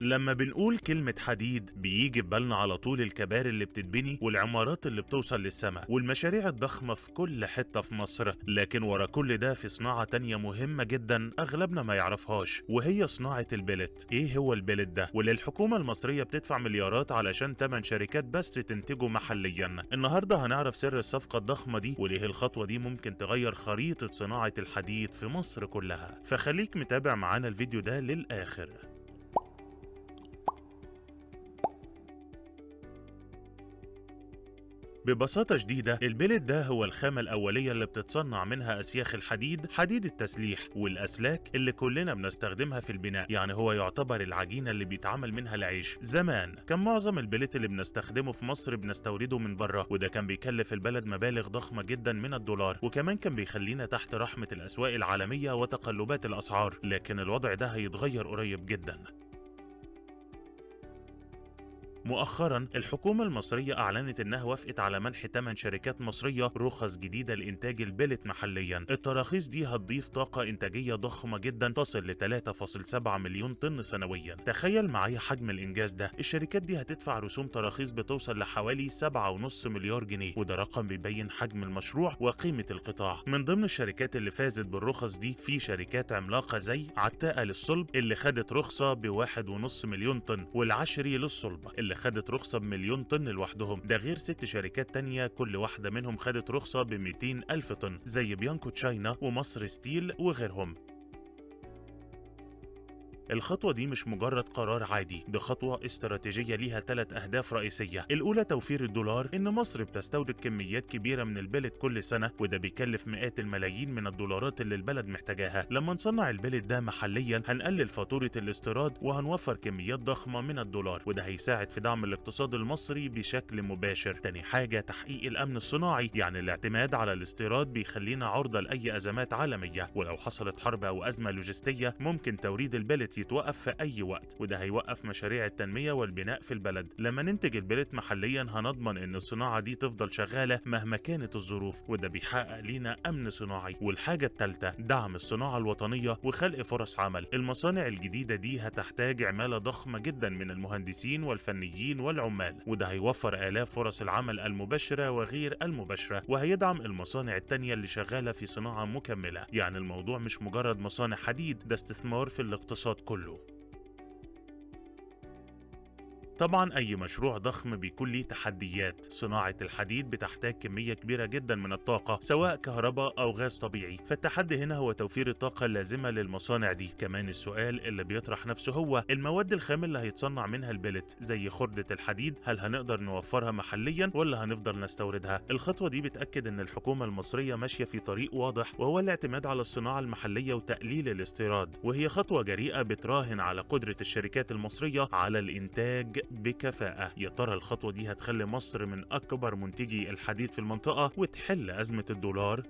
لما بنقول كلمة حديد بيجي ببالنا على طول الكباري اللي بتتبني والعمارات اللي بتوصل للسماء والمشاريع الضخمة في كل حتة في مصر، لكن ورا كل ده في صناعة تانية مهمة جدا أغلبنا ما يعرفهاش، وهي صناعة البلت. إيه هو البلت ده؟ واللي الحكومة المصرية بتدفع مليارات علشان 8 شركات بس تنتجه محليا. النهاردة هنعرف سر الصفقة الضخمة دي وليه الخطوة دي ممكن تغير خريطة صناعة الحديد في مصر كلها، فخليك متابع معانا الفيديو ده للآخر. ببساطة شديدة البلت ده هو الخامة الأولية اللي بتتصنع منها أسياخ الحديد، حديد التسليح والأسلاك اللي كلنا بنستخدمها في البناء، يعني هو يعتبر العجينة اللي بيتعمل منها العيش. زمان كان معظم البلت اللي بنستخدمه في مصر بنستورده من بره، وده كان بيكلف البلد مبالغ ضخمة جدا من الدولار، وكمان كان بيخلينا تحت رحمة الأسواق العالمية وتقلبات الأسعار. لكن الوضع ده هيتغير قريب جدا. مؤخرا الحكومة المصرية أعلنت إنها وافقت على منح 8 شركات مصرية رخص جديدة لإنتاج البلت محليا. التراخيص دي هتضيف طاقة إنتاجية ضخمة جدا تصل ل 3.7 مليون طن سنويا. تخيل معايا حجم الإنجاز ده. الشركات دي هتدفع رسوم تراخيص بتوصل لحوالي 7.5 مليار جنيه، وده رقم بيبين حجم المشروع وقيمة القطاع. من ضمن الشركات اللي فازت بالرخص دي في شركات عملاقة زي عتاقة للصلب اللي خدت رخصة ب1.5 مليون طن، والعشري للصلب اللي خدت رخصة ب1,000,000 طن لوحدهم، ده غير 6 شركات تانية كل واحدة منهم خدت رخصة ب200,000 طن زي بيانكو تشاينا ومصر ستيل وغيرهم. الخطوة دي مش مجرد قرار عادي، دي خطوة استراتيجية ليها 3 أهداف رئيسية. الأولى توفير الدولار، إن مصر بتستورد كميات كبيرة من البلت كل سنة، وده بيكلف مئات الملايين من الدولارات اللي البلد محتاجاها. لما نصنع البلت ده محليا هنقلل فاتورة الاستيراد وهنوفر كميات ضخمة من الدولار، وده هيساعد في دعم الاقتصاد المصري بشكل مباشر. تاني حاجة تحقيق الأمن الصناعي، يعني الاعتماد على الاستيراد بيخلينا عرضة لأي أزمات عالمية، ولو حصلت حرب أو أزمة لوجستية ممكن توريد البلت يتوقف في أي وقت، وده هيوقف مشاريع التنمية والبناء في البلد. لما ننتج البلت محليا هنضمن إن الصناعة دي تفضل شغالة مهما كانت الظروف، وده بيحقق لينا أمن صناعي. والحاجة الثالثة دعم الصناعة الوطنية وخلق فرص عمل. المصانع الجديدة دي هتحتاج عمالة ضخمة جدا من المهندسين والفنيين والعمال، وده هيوفر آلاف فرص العمل المباشرة وغير المباشرة، وهيدعم المصانع التانية اللي شغالة في صناعة مكملة. يعني الموضوع مش مجرد مصانع حديد، ده استثمار في الاقتصاد كله. طبعا أي مشروع ضخم بيكون ليه تحديات. صناعة الحديد بتحتاج كمية كبيرة جدا من الطاقة سواء كهرباء أو غاز طبيعي، فالتحدي هنا هو توفير الطاقة اللازمة للمصانع دي. كمان السؤال اللي بيطرح نفسه هو المواد الخام اللي هيتصنع منها البلت زي خردة الحديد، هل هنقدر نوفرها محليا ولا هنفضل نستوردها؟ الخطوة دي بتأكد إن الحكومة المصرية ماشية في طريق واضح، وهو الاعتماد على الصناعة المحلية وتقليل الاستيراد، وهي خطوة جريئة بتراهن على قدرة الشركات المصرية على الإنتاج بكفاءة. يا ترى الخطوة دي هتخلي مصر من أكبر منتجي الحديد في المنطقة وتحل أزمة الدولار؟